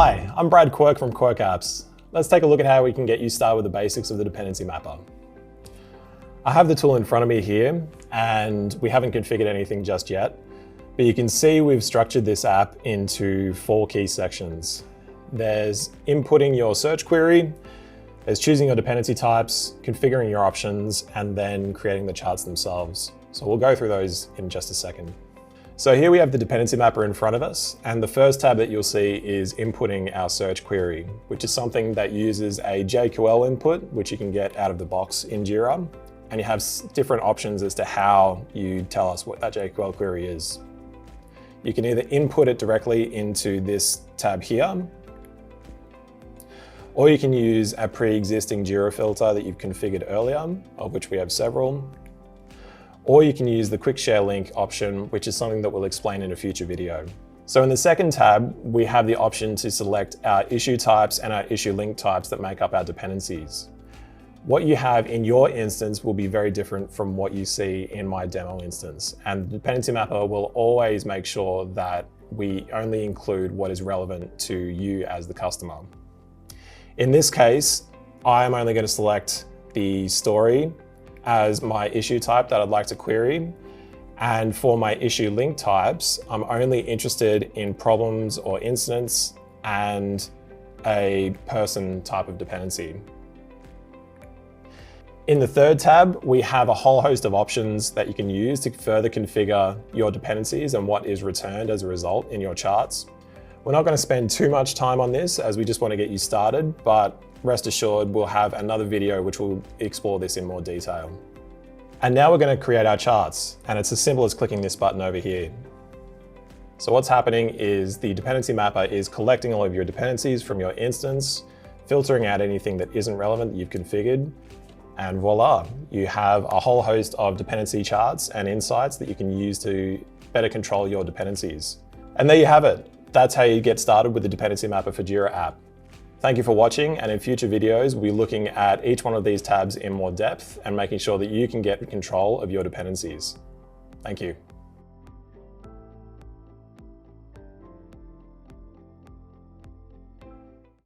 Hi, I'm Brad Quirk from Quirk Apps. Let's take a look at how we can get you started with the basics of the Dependency Mapper. I have the tool in front of me here, and we haven't configured anything just yet, but you can see we've structured this app into 4 key sections. There's inputting your search query, there's choosing your dependency types, configuring your options, and then creating the charts themselves. So we'll go through those in just a second. So here we have the Dependency Mapper in front of us, and the first tab that you'll see is inputting our search query, which is something that uses a JQL input, which you can get out of the box in Jira, and you have different options as to how you tell us what that JQL query is. You can either input it directly into this tab here, or you can use a pre-existing Jira filter that you've configured earlier, of which we have several. Or you can use the quick share link option, which is something that we'll explain in a future video. So in the second tab, we have the option to select our issue types and our issue link types that make up our dependencies. What you have in your instance will be very different from what you see in my demo instance. And the Dependency Mapper will always make sure that we only include what is relevant to you as the customer. In this case, I'm only going to select the story as my issue type that I'd like to query. And for my issue link types, I'm only interested in problems or incidents and a person type of dependency. In the third tab, we have a whole host of options that you can use to further configure your dependencies and what is returned as a result in your charts. We're not going to spend too much time on this as we just want to get you started, but rest assured we'll have another video which will explore this in more detail. And now we're going to create our charts, and it's as simple as clicking this button over here. So what's happening is the Dependency Mapper is collecting all of your dependencies from your instance, filtering out anything that isn't relevant that you've configured, and voila, you have a whole host of dependency charts and insights that you can use to better control your dependencies. And there you have it. That's how you get started with the Dependency Mapper for Jira app. Thank you for watching, and in future videos, we'll be looking at each one of these tabs in more depth and making sure that you can get control of your dependencies. Thank you.